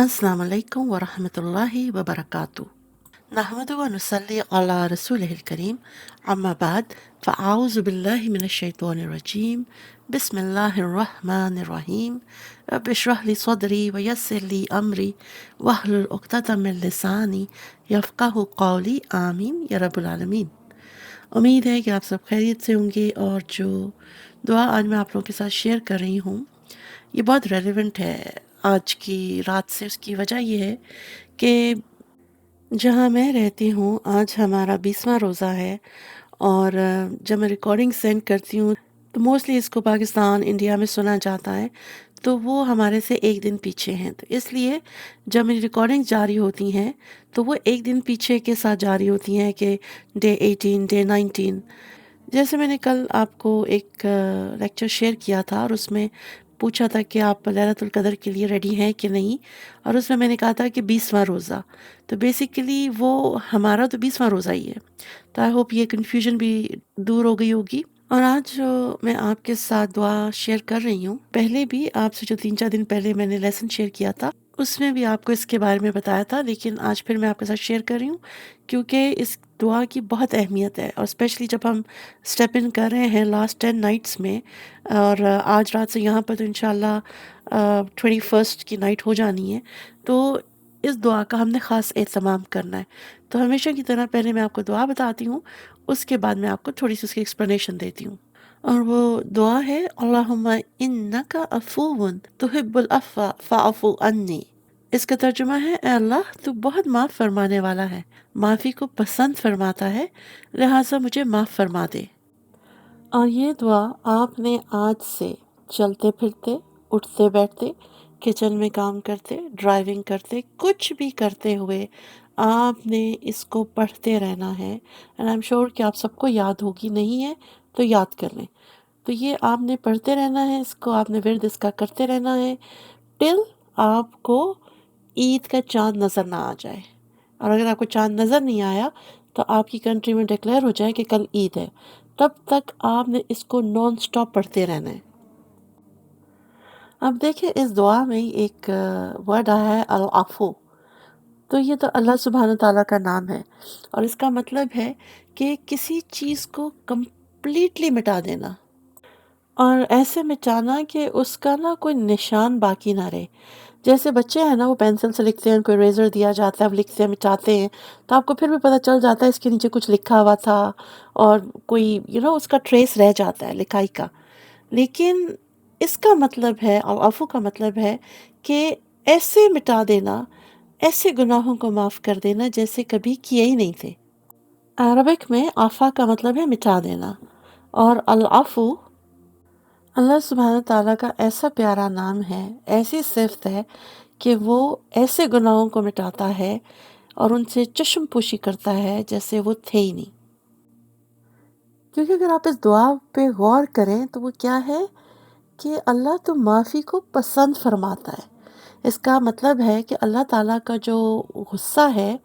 السلام علیکم ورحمۃ اللہ وبرکاتہ نحمد و نصلی علی رسول الکریم اما بعد فاعوذ باللہ من الشیطان الرجیم بسم اللہ الرحمن الرحیم رب اشرح لی صدری ویسر لی امری واحلل عقدۃ من لسانی یفقہوا قولی آمین یا رب العالمین۔ امید ہے کہ آپ سب خیریت سے ہوں گے، اور جو دعا آج میں آپ لوگوں کے ساتھ شیئر کر رہی ہوں یہ بہت ریلیونٹ ہے آج کی رات سے۔ اس کی وجہ یہ ہے کہ جہاں میں رہتی ہوں آج ہمارا 20واں روزہ ہے، اور جب میں ریکارڈنگ سینڈ کرتی ہوں تو موسٹلی اس کو پاکستان انڈیا میں سنا جاتا ہے، تو وہ ہمارے سے ایک دن پیچھے ہیں، تو اس لیے جب میری ریکارڈنگ جاری ہوتی ہیں تو وہ ایک دن پیچھے کے ساتھ جاری ہوتی ہیں کہ ڈے 18 ڈے 19۔ جیسے میں نے کل آپ کو ایک لیکچر شیئر کیا تھا، اور اس میں پوچھا تھا کہ آپ لیلۃ القدر کے لیے ریڈی ہیں کہ نہیں، اور اس میں نے کہا تھا کہ 20واں روزہ، تو بیسیکلی وہ ہمارا تو 20واں روزہ ہی ہے۔ تو آئی ہوپ یہ کنفیوژن بھی دور ہو گئی ہوگی۔ اور آج جو میں آپ کے ساتھ دعا شیئر کر رہی ہوں، پہلے بھی آپ سے جو 3-4 دن پہلے میں نے لیسن شیئر کیا تھا اس میں بھی آپ کو اس کے بارے میں بتایا تھا، لیکن آج پھر میں آپ کے ساتھ شیئر کر رہی ہوں کیونکہ اس دعا کی بہت اہمیت ہے، اور اسپیشلی جب ہم اسٹیپ ان کر رہے ہیں لاسٹ 10 نائٹس میں، اور آج رات سے یہاں پر تو انشاءاللہ 21 کی نائٹ ہو جانی ہے، تو اس دعا کا ہم نے خاص اہتمام کرنا ہے۔ تو ہمیشہ کی طرح پہلے میں آپ کو دعا بتاتی ہوں، اس کے بعد میں آپ کو تھوڑی سی اس کی ایکسپلینیشن دیتی ہوں، اور وہ دعا ہے اللہم انک عفو تحب العفو فاعف عنی۔ اس کا ترجمہ ہے اے اللہ تو بہت معاف فرمانے والا ہے، معافی کو پسند فرماتا ہے، لہٰذا مجھے معاف فرما دے۔ اور یہ دعا آپ نے آج سے چلتے پھرتے، اٹھتے بیٹھتے، کچن میں کام کرتے، ڈرائیونگ کرتے، کچھ بھی کرتے ہوئے آپ نے اس کو پڑھتے رہنا ہے، اینڈ آئی ایم شیور کہ آپ سب کو یاد ہوگی، نہیں ہے تو یاد کر لیں۔ تو یہ آپ نے پڑھتے رہنا ہے، اس کو آپ نے ورد اس کا کرتے رہنا ہے ٹل آپ کو عید کا چاند نظر نہ آ جائے، اور اگر آپ کو چاند نظر نہیں آیا تو آپ کی کنٹری میں ڈکلیئر ہو جائے کہ کل عید ہے، تب تک آپ نے اس کو نان سٹاپ پڑھتے رہنا ہے۔ اب دیکھیں اس دعا میں ایک ورڈ آیا ہے العفو، تو یہ تو اللہ سبحانہ تعالیٰ کا نام ہے، اور اس کا مطلب ہے کہ کسی چیز کو کمپلیٹلی مٹا دینا، اور ایسے مٹانا کہ اس کا نا کوئی نشان باقی نہ رہے۔ جیسے بچے ہیں نا، وہ پینسل سے لکھتے ہیں، کوئی ریزر دیا جاتا ہے، اب لکھتے ہیں، مٹاتے ہیں، تو آپ کو پھر بھی پتہ چل جاتا ہے اس کے نیچے کچھ لکھا ہوا تھا، اور کوئی اس کا ٹریس رہ جاتا ہے لکھائی کا۔ لیکن اس کا مطلب ہے، العفو کا مطلب ہے کہ ایسے مٹا دینا، ایسے گناہوں کو معاف کر دینا جیسے کبھی کیے ہی نہیں تھے۔ عربک میں عفا کا مطلب ہے مٹا دینا، اور العفو اللہ سبحانہ تعالیٰ کا ایسا پیارا نام ہے، ایسی صفت ہے کہ وہ ایسے گناہوں کو مٹاتا ہے اور ان سے چشم پوشی کرتا ہے جیسے وہ تھے ہی نہیں۔ کیونکہ اگر آپ اس دعا پہ غور کریں تو وہ کیا ہے کہ اللہ تو معافی کو پسند فرماتا ہے۔ اس کا مطلب ہے کہ اللہ تعالیٰ کا جو غصہ ہے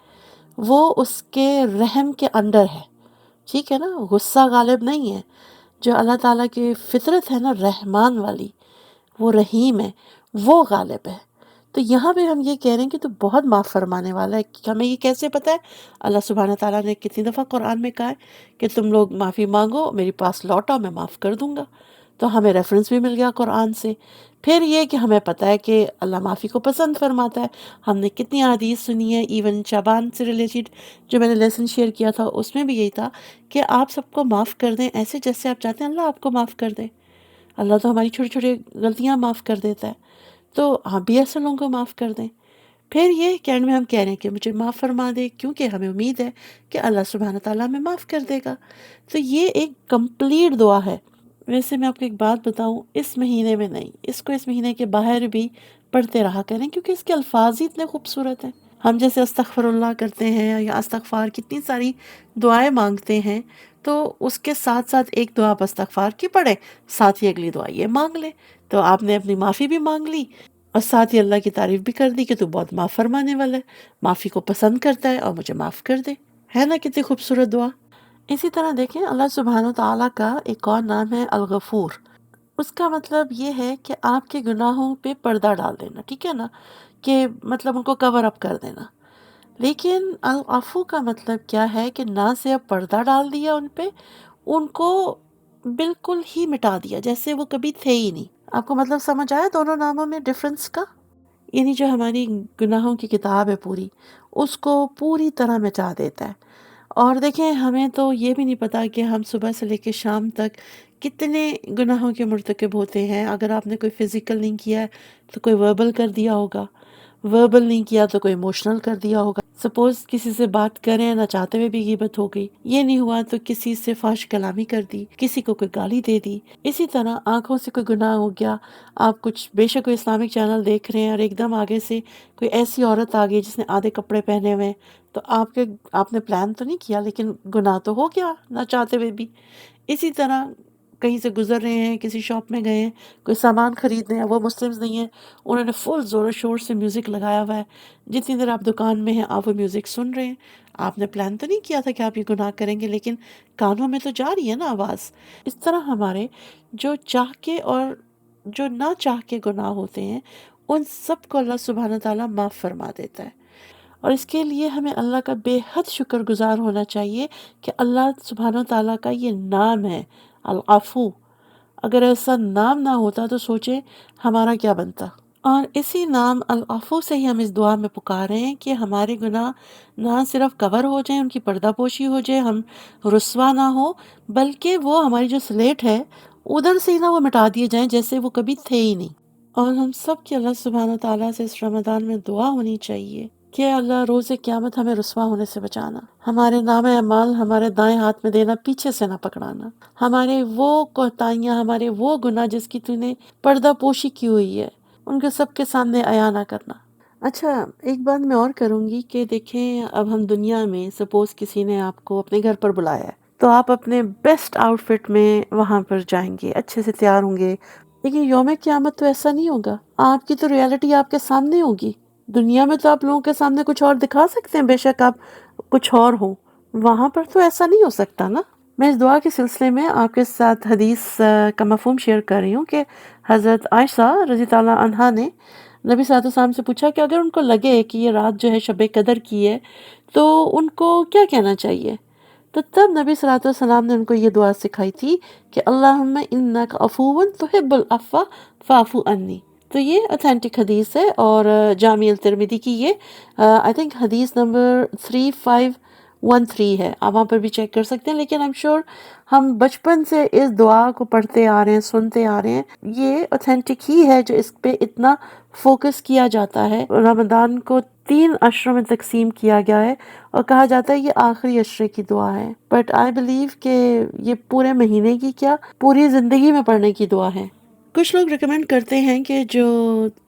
وہ اس کے رحم کے انڈر ہے، ٹھیک ہے نا، غصہ غالب نہیں ہے۔ جو اللہ تعالیٰ کی فطرت ہے نا رحمان والی، وہ رحیم ہے، وہ غالب ہے۔ تو یہاں پہ ہم یہ کہہ رہے ہیں کہ تو بہت معاف فرمانے والا ہے۔ کہ ہمیں یہ کیسے پتہ ہے؟ اللہ سبحانہ تعالیٰ نے کتنی دفعہ قرآن میں کہا ہے کہ تم لوگ معافی مانگو، میرے پاس لوٹاؤ، میں معاف کر دوں گا۔ تو ہمیں ریفرنس بھی مل گیا قرآن سے۔ پھر یہ کہ ہمیں پتہ ہے کہ اللہ معافی کو پسند فرماتا ہے۔ ہم نے کتنی حدیث سنی ہے، ایون شعبان سے ریلیٹڈ جو میں نے لیسن شیئر کیا تھا اس میں بھی یہی تھا کہ آپ سب کو معاف کر دیں ایسے جیسے آپ چاہتے ہیں اللہ آپ کو معاف کر دے۔ اللہ تو ہماری چھوٹی چھوٹی غلطیاں معاف کر دیتا ہے، تو آپ بھی ایسے لوگوں کو معاف کر دیں۔ پھر یہ کہ اینڈ میں ہم کہہ رہے ہیں کہ مجھے معاف فرما دے، کیونکہ ہمیں امید ہے کہ اللہ سبحانہ تعالیٰ ہمیں معاف کر دے گا۔ تو یہ ایک کمپلیٹ دعا ہے۔ ویسے میں آپ کو ایک بات بتاؤں، اس مہینے میں نہیں، اس کو اس مہینے کے باہر بھی پڑھتے رہا کریں، کیونکہ اس کے الفاظ ہی اتنے خوبصورت ہیں۔ ہم جیسے استغفر اللہ کرتے ہیں یا استغفار کتنی ساری دعائیں مانگتے ہیں، تو اس کے ساتھ ساتھ ایک دعا استغفار کی پڑھیں، ساتھ ہی اگلی دعا یہ مانگ لیں، تو آپ نے اپنی معافی بھی مانگ لی اور ساتھ ہی اللہ کی تعریف بھی کر دی کہ تو بہت معاف فرمانے والا ہے، معافی کو پسند کرتا ہے اور مجھے معاف کر دے۔ ہے نا کتنی خوبصورت دعا؟ اسی طرح دیکھیں اللہ سبحانہ تعالیٰ کا ایک اور نام ہے الغفور۔ اس کا مطلب یہ ہے کہ آپ کے گناہوں پہ پردہ ڈال دینا، ٹھیک ہے نا، کہ مطلب ان کو کور اپ کر دینا. لیکن العفو کا مطلب کیا ہے کہ نہ صرف پردہ ڈال دیا ان پہ، ان کو بالکل ہی مٹا دیا جیسے وہ کبھی تھے ہی نہیں. آپ کو مطلب سمجھ آیا دونوں ناموں میں ڈفرنس کا؟ یعنی جو ہماری گناہوں کی کتاب ہے پوری، اس کو پوری طرح مٹا دیتا ہے. اور دیکھیں ہمیں تو یہ بھی نہیں پتا کہ ہم صبح سے لے کے شام تک کتنے گناہوں کے مرتکب ہوتے ہیں. اگر آپ نے کوئی فزیکل نہیں کیا ہے تو کوئی وربل کر دیا ہوگا، وربل نہیں کیا تو کوئی ایموشنل کر دیا ہوگا. سپوز کسی سے بات کریں نہ چاہتے ہوئے بھی غیبت ہو گئی، یہ نہیں ہوا تو کسی سے فحش کلامی کر دی، کسی کو کوئی گالی دے دی. اسی طرح آنکھوں سے کوئی گناہ ہو گیا. آپ کچھ بے شک کوئی اسلامک چینل دیکھ رہے ہیں اور ایک دم آگے سے کوئی ایسی عورت آ گئی جس نے آدھے کپڑے پہنے ہوئے ہیں، تو آپ نے پلان تو نہیں کیا لیکن گناہ تو ہو گیا نہ چاہتے ہوئے بھی. اسی طرح کہیں سے گزر رہے ہیں، کسی شاپ میں گئے ہیں، کوئی سامان خرید رہے ہیں، وہ مسلمز نہیں ہیں، انہوں نے فل زور و شور سے میوزک لگایا ہوا ہے. جتنی دیر آپ دکان میں ہیں آپ وہ میوزک سن رہے ہیں. آپ نے پلان تو نہیں کیا تھا کہ آپ یہ گناہ کریں گے، لیکن کانوں میں تو جا رہی ہے نا آواز. اس طرح ہمارے جو چاہ کے اور جو نہ چاہ کے گناہ ہوتے ہیں، ان سب کو اللہ سبحانہ تعالیٰ معاف فرما دیتا ہے. اور اس کے لیے ہمیں اللہ کا بے حد شکر گزار ہونا چاہیے کہ اللہ سبحانہ تعالیٰ کا یہ نام ہے العفو. اگر ایسا نام نہ ہوتا تو سوچیں ہمارا کیا بنتا. اور اسی نام العفو سے ہی ہم اس دعا میں پکارے ہیں کہ ہمارے گناہ نہ صرف کور ہو جائیں، ان کی پردہ پوشی ہو جائے، ہم رسوا نہ ہو، بلکہ وہ ہماری جو سلیٹ ہے ادھر سے ہی نہ وہ مٹا دیے جائیں جیسے وہ کبھی تھے ہی نہیں. اور ہم سب کی اللہ سبحانہ تعالیٰ سے اس رمضان میں دعا ہونی چاہیے کہ اللہ روز قیامت ہمیں رسوا ہونے سے بچانا، ہمارے نام اعمال ہمارے دائیں ہاتھ میں دینا، پیچھے سے نہ پکڑانا، ہمارے وہ کوتاہیاں، ہمارے وہ گناہ جس کی تو نے پردہ پوشی کی ہوئی ہے ان کے سب کے سامنے عیاں نہ کرنا. اچھا ایک بات میں اور کروں گی کہ دیکھیں اب ہم دنیا میں سپوز کسی نے آپ کو اپنے گھر پر بلایا ہے تو آپ اپنے بیسٹ آؤٹ فٹ میں وہاں پر جائیں گے، اچھے سے تیار ہوں گے. لیکن یوم قیامت تو ایسا نہیں ہوگا. آپ کی تو ریالٹی آپ کے سامنے ہوگی. دنیا میں تو آپ لوگوں کے سامنے کچھ اور دکھا سکتے ہیں، بے شک آپ کچھ اور ہوں، وہاں پر تو ایسا نہیں ہو سکتا نا. میں اس دعا کے سلسلے میں آپ کے ساتھ حدیث کا مفہوم شیئر کر رہی ہوں کہ حضرت عائشہ رضی اللہ عنہا نے نبی صلی اللہ علیہ وسلم سے پوچھا کہ اگر ان کو لگے کہ یہ رات جو ہے شب قدر کی ہے تو ان کو کیا کہنا چاہیے. تو تب نبی صلی اللہ علیہ وسلم نے ان کو یہ دعا سکھائی تھی کہ اللہم انک عفو تحب العفو فاعف عنی. تو یہ اتھینٹک حدیث ہے اور جامع الترمذی کی یہ آئی تھنک حدیث نمبر 3513 ہے. آپ وہاں پر بھی چیک کر سکتے ہیں. لیکن I'm sure ہم بچپن سے اس دعا کو پڑھتے آ رہے ہیں، سنتے آ رہے ہیں. یہ اتھینٹک ہی ہے جو اس پہ اتنا فوکس کیا جاتا ہے. رمضان کو 3 عشروں میں تقسیم کیا گیا ہے اور کہا جاتا ہے یہ آخری عشرے کی دعا ہے. بٹ آئی بلیو کہ یہ پورے مہینے کی کیا پوری زندگی میں پڑھنے کی دعا ہے. کچھ لوگ ریکمینڈ کرتے ہیں کہ جو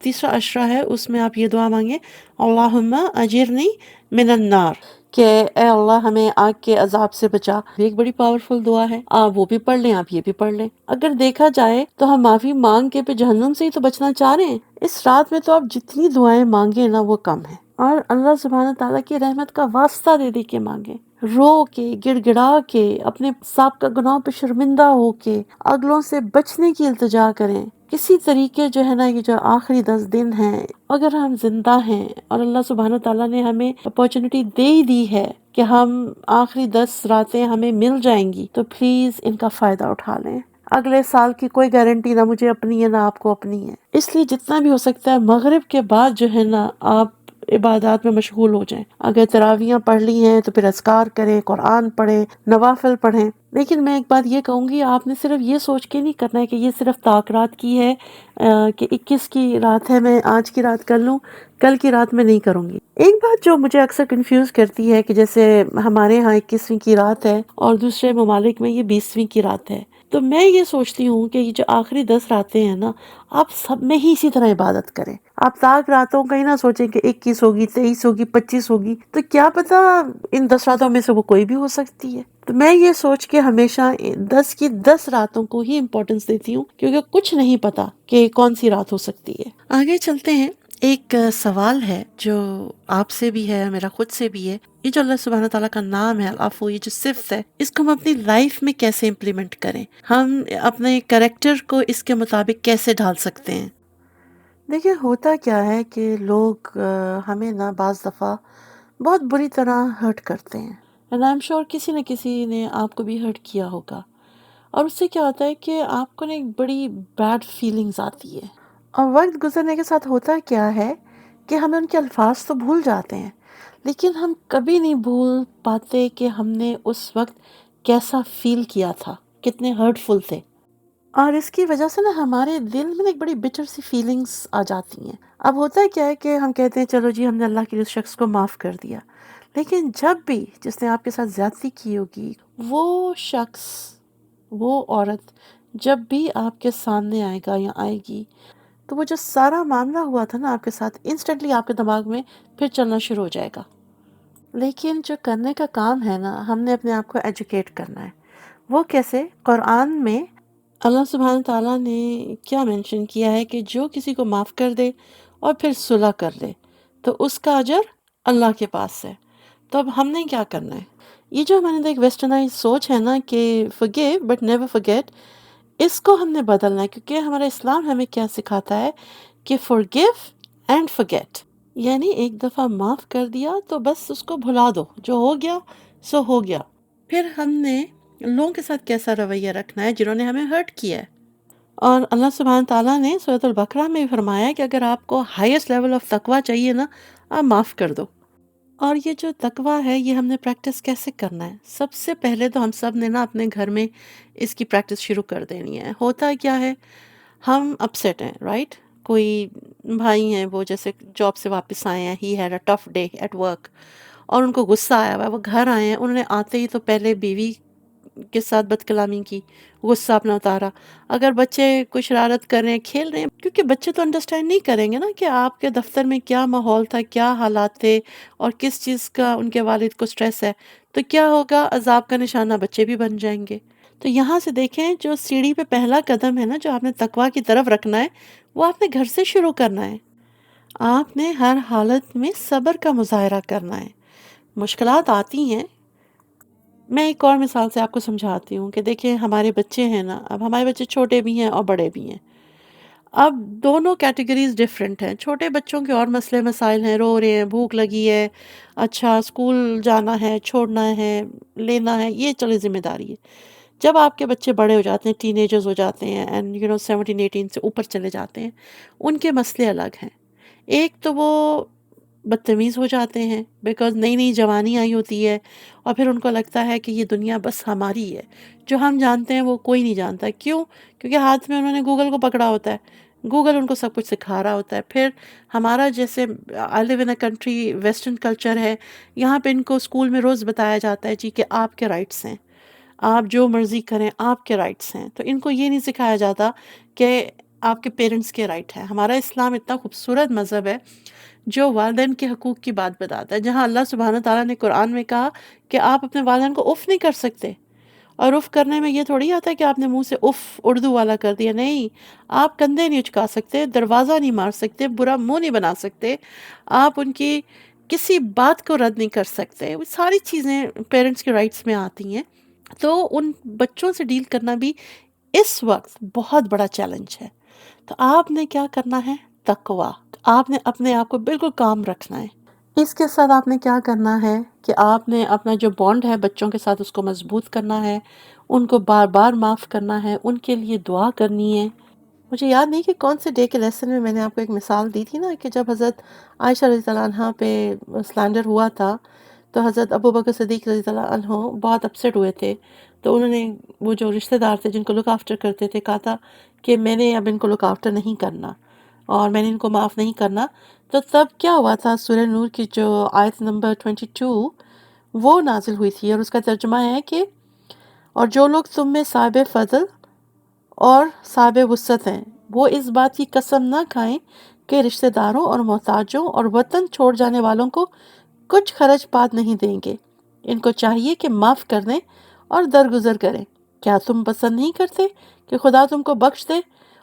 تیسرا عشرہ ہے اس میں آپ یہ دعا مانگیں اللہم اجرنی من النار، کہ اے اللہ ہمیں آگ کے عذاب سے بچا. ایک بڑی پاورفل دعا ہے، آپ وہ بھی پڑھ لیں، آپ یہ بھی پڑھ لیں. اگر دیکھا جائے تو ہم معافی مانگ کے پہ جہنم سے ہی تو بچنا چاہ رہے ہیں. اس رات میں تو آپ جتنی دعائیں مانگیں نا وہ کم ہیں. اور اللہ سبحانہ تعالیٰ کی رحمت کا واسطہ دے دے کے مانگیں، رو کے گڑ گڑا کے اپنے سابقہ گناہوں پہ شرمندہ ہو کے اگلوں سے بچنے کی التجا کریں. کسی طریقے جو ہے نا یہ جو آخری 10 دن ہیں اگر ہم زندہ ہیں اور اللہ سبحانہ تعالیٰ نے ہمیں اپارچونٹی دے ہی دی ہے کہ ہم آخری 10 راتیں ہمیں مل جائیں گی تو پلیز ان کا فائدہ اٹھا لیں. اگلے سال کی کوئی گارنٹی نہ مجھے اپنی ہے نہ آپ کو اپنی ہے، اس لیے جتنا بھی ہو سکتا ہے مغرب کے بعد جو ہے نا آپ عبادات میں مشغول ہو جائیں. اگر تراویحاں پڑھ لی ہیں تو پھر اذکار کریں، قرآن پڑھیں، نوافل پڑھیں. لیکن میں ایک بات یہ کہوں گی، آپ نے صرف یہ سوچ کے نہیں کرنا ہے کہ یہ صرف طاق رات کی ہے کہ 21 کی رات ہے میں آج کی رات کر لوں، کل کی رات میں نہیں کروں گی. ایک بات جو مجھے اکثر کنفیوز کرتی ہے کہ جیسے ہمارے ہاں 21ویں کی رات ہے اور دوسرے ممالک میں یہ 20ویں کی رات ہے، تو میں یہ سوچتی ہوں کہ یہ جو آخری 10 راتیں ہیں نا آپ سب میں ہی اسی طرح عبادت کریں. آپ طاق راتوں کا ہی نہ سوچیں کہ 21 ہوگی، 23 ہوگی، 25 ہوگی، تو کیا پتا ان 10 راتوں میں سے وہ کوئی بھی ہو سکتی ہے. تو میں یہ سوچ کے ہمیشہ 10 کی 10 راتوں کو ہی امپورٹنس دیتی ہوں کیونکہ کچھ نہیں پتا کہ کون سی رات ہو سکتی ہے. آگے چلتے ہیں. ایک سوال ہے جو آپ سے بھی ہے، میرا خود سے بھی ہے. یہ جو اللہ سبحانہ تعالیٰ کا نام ہے العفو، یہ جو صفت ہے، اس کو ہم اپنی لائف میں کیسے امپلیمنٹ کریں، ہم اپنے کریکٹر کو اس کے مطابق کیسے ڈھال سکتے ہیں. دیکھیے ہوتا کیا ہے کہ لوگ ہمیں نا بعض دفعہ بہت بری طرح ہرٹ کرتے ہیں، اینڈ آئی ایم شیور کسی نہ کسی نے آپ کو بھی ہرٹ کیا ہوگا، اور اس سے کیا ہوتا ہے کہ آپ کو نا ایک بڑی بیڈ فیلنگز آتی ہے، اور وقت گزرنے کے ساتھ ہوتا کیا ہے کہ ہمیں ان کے الفاظ تو بھول جاتے ہیں، لیکن ہم کبھی نہیں بھول پاتے کہ ہم نے اس وقت کیسا فیل کیا تھا، کتنے ہرٹفل تھے، اور اس کی وجہ سے نا ہمارے دل میں نا ایک بڑی بٹر سی فیلنگز آ جاتی ہیں۔ اب ہوتا ہے کیا ہے کہ ہم کہتے ہیں چلو جی ہم نے اللہ کے اس شخص کو معاف کر دیا، لیکن جب بھی جس نے آپ کے ساتھ زیادتی کی ہوگی وہ شخص، وہ عورت جب بھی آپ کے سامنے آئے گا یا آئے گی، تو وہ جو سارا معاملہ ہوا تھا نا آپ کے ساتھ، انسٹنٹلی آپ کے دماغ میں پھر چلنا شروع ہو جائے گا۔ لیکن جو کرنے کا کام ہے نا، ہم نے اپنے آپ کو ایجوکیٹ کرنا ہے۔ وہ کیسے؟ قرآن میں اللہ سبحانہ تعالیٰ نے کیا مینشن کیا ہے کہ جو کسی کو معاف کر دے اور پھر صلح کر لے تو اس کا اجر اللہ کے پاس ہے۔ تو اب ہم نے کیا کرنا ہے؟ یہ جو ہمارے ایک ویسٹرنائز سوچ ہے نا کہ forgive but never forget، اس کو ہم نے بدلنا ہے، کیونکہ ہمارا اسلام ہمیں کیا سکھاتا ہے کہ forgive and forget، یعنی ایک دفعہ معاف کر دیا تو بس اس کو بھلا دو، جو ہو گیا سو ہو گیا۔ پھر ہم نے لوگوں کے ساتھ کیسا رویہ رکھنا ہے جنہوں نے ہمیں ہرٹ کیا ہے، اور اللہ سبحانہ تعالیٰ نے سورۃ البقرہ میں بھی فرمایا کہ اگر آپ کو ہائیسٹ لیول آف تقوی چاہیے نا، آپ معاف کر دو۔ اور یہ جو تقوی ہے یہ ہم نے پریکٹس کیسے کرنا ہے؟ سب سے پہلے تو ہم سب نے نا اپنے گھر میں اس کی پریکٹس شروع کر دینی ہے۔ ہوتا کیا ہے، ہم اپسیٹ ہیں، رائٹ؟ کوئی بھائی ہیں وہ جیسے جاب سے واپس آئے ہیں، he had a tough day at work, اور ان کو غصہ آیا ہوا ہے، وہ گھر آئے ہیں، انہوں نے آتے ہی تو پہلے بیوی کے ساتھ بد کلامی کی، غصہ اپنا اتارا۔ اگر بچے کوئی شرارت کر رہے ہیں، کھیل رہے ہیں، کیونکہ بچے تو انڈرسٹینڈ نہیں کریں گے نا کہ آپ کے دفتر میں کیا ماحول تھا، کیا حالات تھے، اور کس چیز کا ان کے والد کو سٹریس ہے، تو کیا ہوگا، عذاب کا نشانہ بچے بھی بن جائیں گے۔ تو یہاں سے دیکھیں، جو سیڑھی پہ پہلا قدم ہے نا جو آپ نے تقویٰ کی طرف رکھنا ہے، وہ آپ نے گھر سے شروع کرنا ہے۔ آپ نے ہر حالت میں صبر کا مظاہرہ کرنا ہے۔ مشکلات آتی ہیں، میں ایک اور مثال سے آپ کو سمجھاتی ہوں کہ دیکھیں ہمارے بچے ہیں نا، اب ہمارے بچے چھوٹے بھی ہیں اور بڑے بھی ہیں۔ اب دونوں کیٹیگریز ڈیفرنٹ ہیں۔ چھوٹے بچوں کے اور مسئلے مسائل ہیں، رو رہے ہیں، بھوک لگی ہے، اچھا اسکول جانا ہے، چھوڑنا ہے، لینا ہے، یہ چلے ذمہ داری ہے۔ جب آپ کے بچے بڑے ہو جاتے ہیں، ٹین ایجرز ہو جاتے ہیں، اینڈ 17 18 سے اوپر چلے جاتے ہیں، ان کے مسئلے الگ ہیں۔ ایک تو وہ بدتمیز ہو جاتے ہیں بیکاز نئی نئی جوانی آئی ہوتی ہے، اور پھر ان کو لگتا ہے کہ یہ دنیا بس ہماری ہے، جو ہم جانتے ہیں وہ کوئی نہیں جانتا۔ کیوں؟ کیونکہ ہاتھ میں انہوں نے گوگل کو پکڑا ہوتا ہے، گوگل ان کو سب کچھ سکھا رہا ہوتا ہے۔ پھر ہمارا جیسے آئی لیو ان اے کنٹری ویسٹرن کلچر ہے، یہاں پہ ان کو اسکول میں روز بتایا جاتا ہے جی کہ آپ کے رائٹس ہیں، آپ جو مرضی کریں، آپ کے رائٹس ہیں۔ تو ان کو یہ نہیں سکھایا جاتا کہ آپ کے پیرنٹس کے رائٹ ہے۔ ہمارا اسلام اتنا خوبصورت مذہب ہے جو والدین کے حقوق کی بات بتاتا ہے، جہاں اللہ سبحانہ تعالیٰ نے قرآن میں کہا کہ آپ اپنے والدین کو اف نہیں کر سکتے، اور اف کرنے میں یہ تھوڑی آتا ہے کہ آپ نے منہ سے اف اردو والا کر دیا، نہیں، آپ کندھے نہیں اچکا سکتے، دروازہ نہیں مار سکتے، برا منہ نہیں بنا سکتے، آپ ان کی کسی بات کو رد نہیں کر سکتے۔ وہ ساری چیزیں پیرنٹس کے رائٹس میں آتی ہیں۔ تو ان بچوں سے ڈیل کرنا بھی اس وقت بہت بڑا چیلنج ہے۔ تو آپ نے کیا کرنا ہے؟ تقوی۔ آپ نے اپنے آپ کو بالکل کام رکھنا ہے۔ اس کے ساتھ آپ نے کیا کرنا ہے کہ آپ نے اپنا جو بانڈ ہے بچوں کے ساتھ اس کو مضبوط کرنا ہے، ان کو بار بار معاف کرنا ہے، ان کے لیے دعا کرنی ہے۔ مجھے یاد نہیں کہ کون سے ڈے کے لیسن میں نے آپ کو ایک مثال دی تھی نا کہ جب حضرت عائشہ رضی اللہ عنہا پہ سلینڈر ہوا تھا تو حضرت ابو بکر صدیق رضی اللہ عنہ بہت اپسیٹ ہوئے تھے، تو انہوں نے وہ جو رشتہ دار تھے جن کو لک آفٹر کرتے تھے کہا تھا کہ میں نے اب ان کو لک آفٹر نہیں کرنا اور میں نے ان کو معاف نہیں کرنا۔ تو تب کیا ہوا تھا، سورہ نور کی جو آیت نمبر 22 وہ نازل ہوئی تھی، اور اس کا ترجمہ ہے کہ اور جو لوگ تم میں صاحب فضل اور صاحب وسعت ہیں وہ اس بات کی قسم نہ کھائیں کہ رشتہ داروں اور محتاجوں اور وطن چھوڑ جانے والوں کو کچھ خرچ پات نہیں دیں گے، ان کو چاہیے کہ معاف کر دیں اور درگزر کریں۔ کیا تم پسند نہیں کرتے کہ خدا تم کو بخش دے؟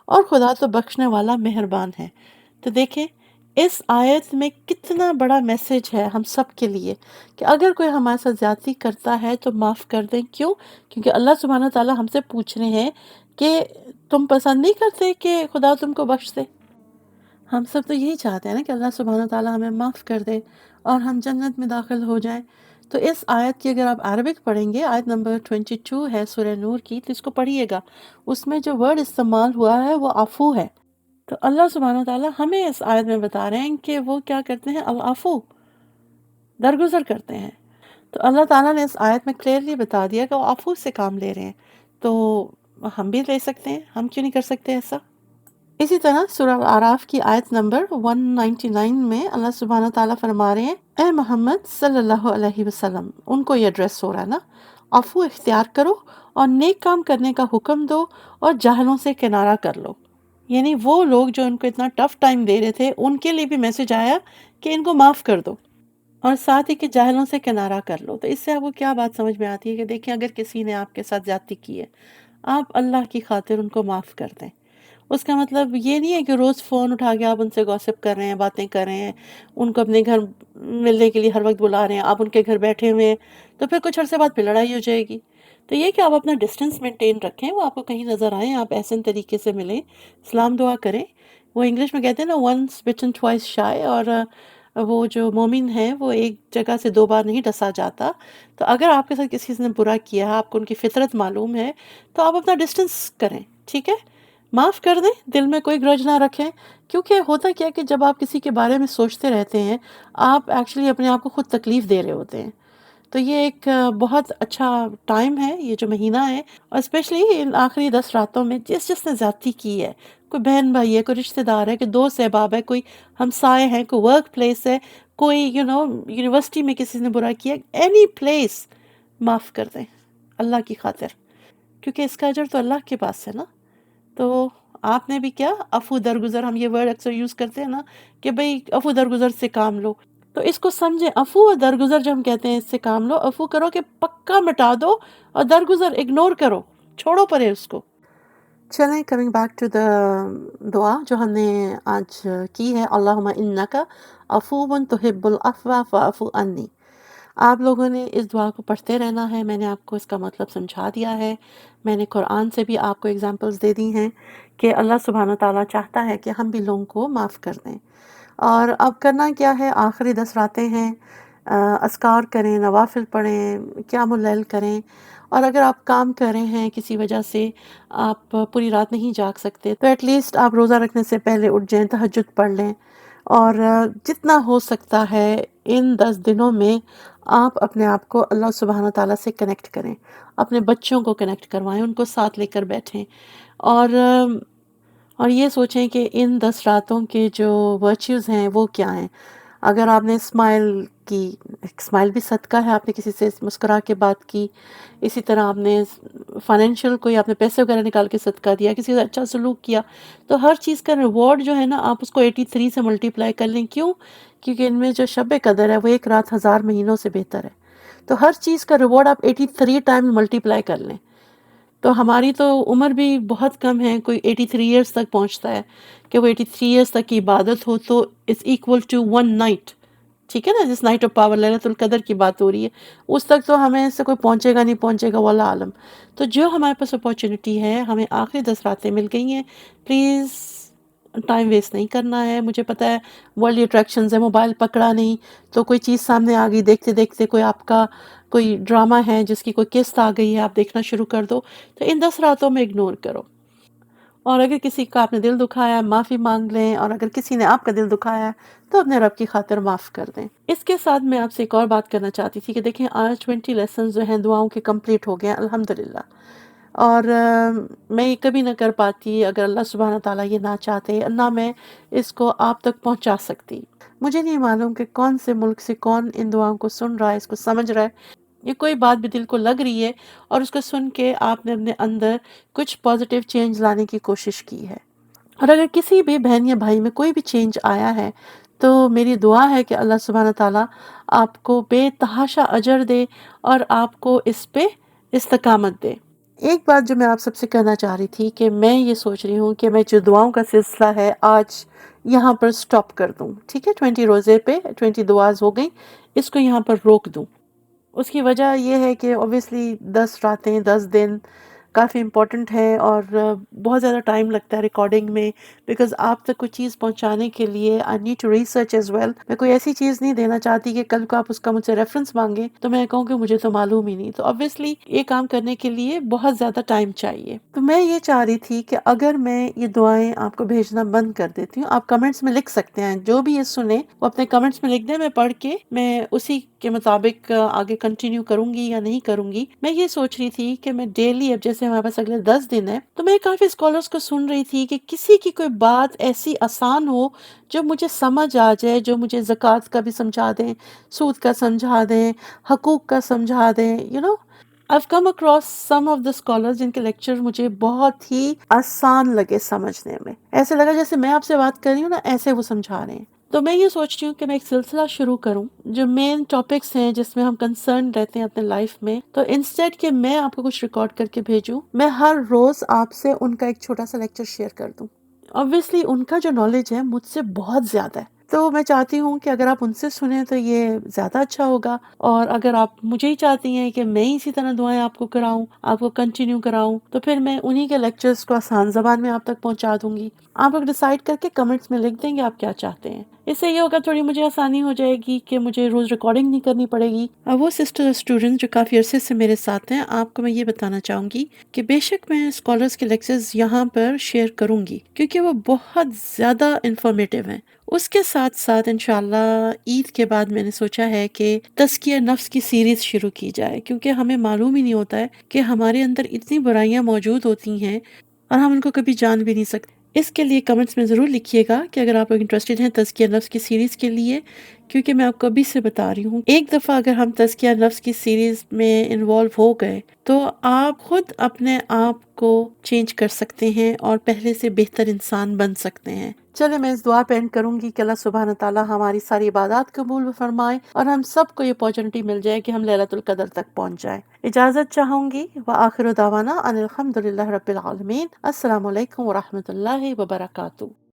اور خدا تو بخشنے والا مہربان ہے۔ تو دیکھیں اس آیت میں کتنا بڑا میسج ہے ہم سب کے لیے کہ اگر کوئی ہمارے ساتھ زیادتی کرتا ہے تو معاف کر دیں۔ کیوں؟ کیونکہ اللہ سبحانہ تعالیٰ ہم سے پوچھ رہے ہیں کہ تم پسند نہیں کرتے کہ خدا تم کو بخش دے؟ ہم سب تو یہی چاہتے ہیں نا کہ اللہ سبحانہ و تعالیٰ ہمیں معاف کر دے اور ہم جنت میں داخل ہو جائیں۔ تو اس آیت کی اگر آپ عربک پڑھیں گے، آیت نمبر 22 ہے سورہ نور کی، تو اس کو پڑھیے گا۔ اس میں جو ورڈ استعمال ہوا ہے وہ عفو ہے۔ تو اللہ سبحانہ و تعالیٰ ہمیں اس آیت میں بتا رہے ہیں کہ وہ کیا کرتے ہیں، العفو، درگزر کرتے ہیں۔ تو اللہ تعالیٰ نے اس آیت میں کلیئرلی بتا دیا کہ وہ عفو سے کام لے رہے ہیں، تو ہم بھی لے سکتے ہیں، ہم کیوں نہیں کر سکتے ایسا؟ اسی طرح سورہ اعراف کی آیت نمبر 199 میں اللہ سبحانہ تعالیٰ فرما رہے ہیں، اے محمد صلی اللہ علیہ وسلم، ان کو یہ ایڈریس ہو رہا ہے نا، عفو اختیار کرو اور نیک کام کرنے کا حکم دو اور جاہلوں سے کنارہ کر لو۔ یعنی وہ لوگ جو ان کو اتنا ٹف ٹائم دے رہے تھے، ان کے لیے بھی میسج آیا کہ ان کو معاف کر دو، اور ساتھ ہی کہ جاہلوں سے کنارہ کر لو۔ تو اس سے آپ کو کیا بات سمجھ میں آتی ہے کہ دیکھیں، اگر کسی نے آپ کے ساتھ زیادتی کی ہے، آپ اللہ کی خاطر ان کو معاف کر دیں۔ اس کا مطلب یہ نہیں ہے کہ روز فون اٹھا کے آپ ان سے گوسپ کر رہے ہیں، باتیں کر رہے ہیں، ان کو اپنے گھر ملنے کے لیے ہر وقت بلا رہے ہیں، آپ ان کے گھر بیٹھے ہوئے ہیں، تو پھر کچھ عرصے بعد پھر لڑائی ہو جائے گی۔ تو یہ کہ آپ اپنا ڈسٹنس مینٹین رکھیں، وہ آپ کو کہیں نظر آئیں، آپ احسن طریقے سے ملیں، سلام دعا کریں۔ وہ انگلش میں کہتے ہیں نا، ونس بٹن ٹوائس شائے، اور وہ جو مومن ہے وہ ایک جگہ سے دو بار نہیں ڈسا جاتا۔ تو اگر آپ کے ساتھ کسی نے برا کیا ہے، آپ کو ان کی فطرت معلوم ہے، تو آپ اپنا ڈسٹنس کریں، ٹھیک ہے؟ معاف کر دیں، دل میں کوئی گرج نہ رکھیں، کیونکہ ہوتا کیا ہے کہ جب آپ کسی کے بارے میں سوچتے رہتے ہیں، آپ ایکچولی اپنے آپ کو خود تکلیف دے رہے ہوتے ہیں۔ تو یہ ایک بہت اچھا ٹائم ہے، یہ جو مہینہ ہے، اور اسپیشلی ان آخری 10 راتوں میں جس نے زیادتی کی ہے، کوئی بہن بھائی ہے، کوئی رشتہ دار ہے، کوئی دوست احباب ہے، کوئی ہمسائے ہیں، کوئی ورک پلیس ہے، کوئی یونیورسٹی میں کسی نے برا کیا، اینی پلیس، معاف کر دیں اللہ کی خاطر، کیونکہ اس کا اجر تو اللہ کے پاس ہے نا۔ تو آپ نے بھی کیا، عفو درگزر، ہم یہ ورڈ اکثر یوز کرتے ہیں نا کہ بھئی عفو درگزر سے کام لو، تو اس کو سمجھیں، عفو اور درگزر جو ہم کہتے ہیں، اس سے کام لو، عفو کرو کہ پکا مٹا دو، اور درگزر اگنور کرو، چھوڑو پرے اس کو۔ چلیں، کمنگ بیک ٹو دا دعا جو ہم نے آج کی ہے، اللہم انکا عفو تحب العفو فاعف عنی۔ آپ لوگوں نے اس دعا کو پڑھتے رہنا ہے، میں نے آپ کو اس کا مطلب سمجھا دیا ہے، میں نے قرآن سے بھی آپ کو اگزامپلز دے دی ہیں کہ اللہ سبحانہ تعالیٰ چاہتا ہے کہ ہم بھی لوگوں کو معاف کر دیں۔ اور اب کرنا کیا ہے، آخری 10 راتیں ہیں، اذکار کریں، نوافل پڑھیں، قیام اللیل کریں، اور اگر آپ کام کر رہے ہیں، کسی وجہ سے آپ پوری رات نہیں جاگ سکتے، تو ایٹ لیسٹ آپ روزہ رکھنے سے پہلے اٹھ جائیں، تہجد پڑھ لیں، اور جتنا ہو سکتا ہے ان 10 دنوں میں آپ اپنے آپ کو اللہ سبحانہ تعالیٰ سے کنیکٹ کریں، اپنے بچوں کو کنیکٹ کروائیں، ان کو ساتھ لے کر بیٹھیں، اور اور یہ سوچیں کہ ان 10 راتوں کے جو ورچیوز ہیں وہ کیا ہیں۔ اگر آپ نے اسمائل کی، اسمائل بھی صدقہ ہے، آپ نے کسی سے مسکرا کے بات کی، اسی طرح آپ نے فائنینشیل، کوئی آپ نے پیسے وغیرہ نکال کے صدقہ دیا، کسی سے اچھا سلوک کیا، تو ہر چیز کا ریوارڈ جو ہے نا، آپ اس کو 83 سے ملٹیپلائی کر لیں۔ کیوں؟ کیونکہ ان میں جو شب قدر ہے وہ ایک رات 1000 مہینوں سے بہتر ہے، تو ہر چیز کا ریوارڈ آپ 83 ٹائم ملٹیپلائی کر لیں۔ تو ہماری تو عمر بھی بہت کم ہے، کوئی 83 ایئرس تک پہنچتا ہے، کہ وہ 83 ایئرس تک کی عبادت ہو تو اٹس ایکول ٹو 1 نائٹ، ٹھیک ہے نا، جس نائٹ آف پاور لیلۃ القدر کی بات ہو رہی ہے، اس تک تو ہمیں سے کوئی پہنچے گا نہیں، پہنچے گا واللہ عالم۔ تو جو ہمارے پاس اپارچونٹی ہے، ہمیں آخری 10 راتیں مل گئی ہیں، پلیز ٹائم ویسٹ نہیں کرنا ہے۔ مجھے پتہ ہے ورلڈ اٹریکشنز ہے، موبائل پکڑا نہیں تو کوئی چیز سامنے آ گئی، دیکھتے دیکھتے کوئی آپ کا کوئی ڈرامہ ہے جس کی کوئی قسط آ گئی ہے، آپ دیکھنا شروع کر دو، تو ان 10 راتوں میں اگنور کرو۔ اور اگر کسی کا آپ نے دل دکھایا ہے، معافی مانگ لیں، اور اگر کسی نے آپ کا دل دکھایا ہے تو اپنے رب کی خاطر معاف کر دیں۔ اس کے ساتھ میں آپ سے ایک اور بات کرنا چاہتی تھی کہ دیکھیں، آج 20 لیسنز جو ہیں دعاؤں کے کمپلیٹ ہو گئے ہیں الحمدللہ، اور میں یہ کبھی نہ کر پاتی اگر اللہ سبحانہ تعالیٰ یہ نہ چاہتے، نہ میں اس کو آپ تک پہنچا سکتی۔ مجھے نہیں معلوم کہ کون سے ملک سے کون ان دعاؤں کو سن رہا ہے، اس کو سمجھ رہا ہے، یہ کوئی بات بھی دل کو لگ رہی ہے، اور اس کو سن کے آپ نے اپنے اندر کچھ پازیٹیو چینج لانے کی کوشش کی ہے۔ اور اگر کسی بھی بہن یا بھائی میں کوئی بھی چینج آیا ہے، تو میری دعا ہے کہ اللہ سبحانہ تعالیٰ آپ کو بے تحاشا اجر دے اور آپ کو اس پہ استقامت دے۔ ایک بات جو میں آپ سب سے کہنا چاہ رہی تھی کہ میں یہ سوچ رہی ہوں کہ میں جو دعاؤں کا سلسلہ ہے آج یہاں پر سٹاپ کر دوں، ٹھیک ہے، 20 روزے پہ 20 دعاز ہو گئیں، اس کو یہاں پر روک دوں۔ اس کی وجہ یہ ہے کہ اوبیسلی 10 راتیں، 10 دن کافی امپورٹنٹ ہے، اور بہت زیادہ ٹائم لگتا ہے ریکارڈنگ میں، بیکاز آپ تک کوئی چیز پہنچانے کے لیے I need to research as well. میں کوئی ایسی چیز نہیں دینا چاہتی کہ کل کو آپ اس کا مجھ سے ریفرنس مانگیں تو میں کہوں کہ مجھے تو معلوم ہی نہیں. تو obviously یہ کام کرنے کے لیے بہت زیادہ ٹائم چاہیے. تو میں یہ چاہ رہی تھی کہ اگر میں یہ دعائیں آپ کو بھیجنا بند کر دیتی ہوں، آپ کمنٹس میں لکھ سکتے ہیں، جو بھی یہ سنے وہ اپنے کمنٹس میں لکھ دیں، میں پڑھ کے میں اسی کے مطابق آگے کنٹینیو کروں گی یا نہیں کروں گی. میں یہ سوچ رہی تھی کہ میں ڈیلی، اب جیسے ہمارے پاس اگلے 10 دن ہے، تو میں کافی اسکالرس کو سن رہی تھی کہ کسی کی کوئی بات ایسی آسان ہو جو مجھے سمجھ آ جائے، جو مجھے زکوٰۃ کا بھی سمجھا دیں، سود کا سمجھا دیں، حقوق کا سمجھا دیں. I've come across some of the scholars جن کے لیکچر مجھے بہت ہی آسان لگے سمجھنے میں. ایسے لگا جیسے میں آپ سے بات کر رہی ہوں نا، ایسے وہ سمجھا رہے ہیں. تو میں یہ سوچ رہی ہوں کہ میں ایک سلسلہ شروع کروں جو مین ٹاپکس ہیں جس میں ہم کنسرن رہتے ہیں اپنے لائف میں. تو انسٹیڈ کہ میں آپ کو کچھ ریکارڈ کر کے بھیجوں، میں ہر روز آپ سے ان کا ایک چھوٹا سا لیکچر شیئر کر دوں. obviously ان کا جو نالج ہے مجھ سے بہت زیادہ ہے، تو میں چاہتی ہوں کہ اگر آپ ان سے سنیں تو یہ زیادہ اچھا ہوگا. اور اگر آپ مجھے ہی چاہتی ہیں کہ میں اسی طرح دعائیں آپ کو کراؤں، آپ کو کنٹینیو کراؤں، تو پھر میں انہی کے لیکچرز کو آسان زبان میں آپ تک پہنچا دوں گی. آپ لوگ ڈیسائیڈ کر کے کمنٹس میں لکھ دیں گے آپ کیا چاہتے ہیں. اس سے یہ ہوگا تھوڑی مجھے آسانی ہو جائے گی کہ مجھے روز ریکارڈنگ نہیں کرنی پڑے گی. اب وہ سسٹر اسٹوڈنٹ جو کافی عرصے سے میرے ساتھ ہیں، آپ کو میں یہ بتانا چاہوں گی کہ بے شک میں اسکالرس کے لیکچرز یہاں پر شیئر کروں گی کیونکہ وہ بہت زیادہ انفارمیٹیو ہیں. اس کے ساتھ ساتھ انشاءاللہ عید کے بعد میں نے سوچا ہے کہ تزکیہ نفس کی سیریز شروع کی جائے، کیونکہ ہمیں معلوم ہی نہیں ہوتا ہے کہ ہمارے اندر اتنی برائیاں موجود ہوتی ہیں اور ہم ان کو کبھی جان بھی نہیں سکتے. اس کے لیے کمنٹس میں ضرور لکھیے گا کہ اگر آپ انٹرسٹڈ ہیں تزکیہ نفس کی سیریز کے لیے، کیونکہ میں آپ کو ابھی سے بتا رہی ہوں ایک دفعہ اگر ہم تزکیہ نفس کی سیریز میں انوالو ہو گئے تو آپ خود اپنے آپ کو چینج کر سکتے ہیں اور پہلے سے بہتر انسان بن سکتے ہیں. چلے میں اس دعا پہ اینڈ کروں گی کہ اللہ سبحانہ تعالیٰ ہماری ساری عبادات قبول فرمائے اور ہم سب کو یہ اپارچونٹی مل جائے کہ ہم لیلۃ القدر تک پہنچ جائیں. اجازت چاہوں گی، وآخر دعوانا ان الحمد للہ رب العالمین. السلام علیکم ورحمۃ اللہ وبرکاتہ.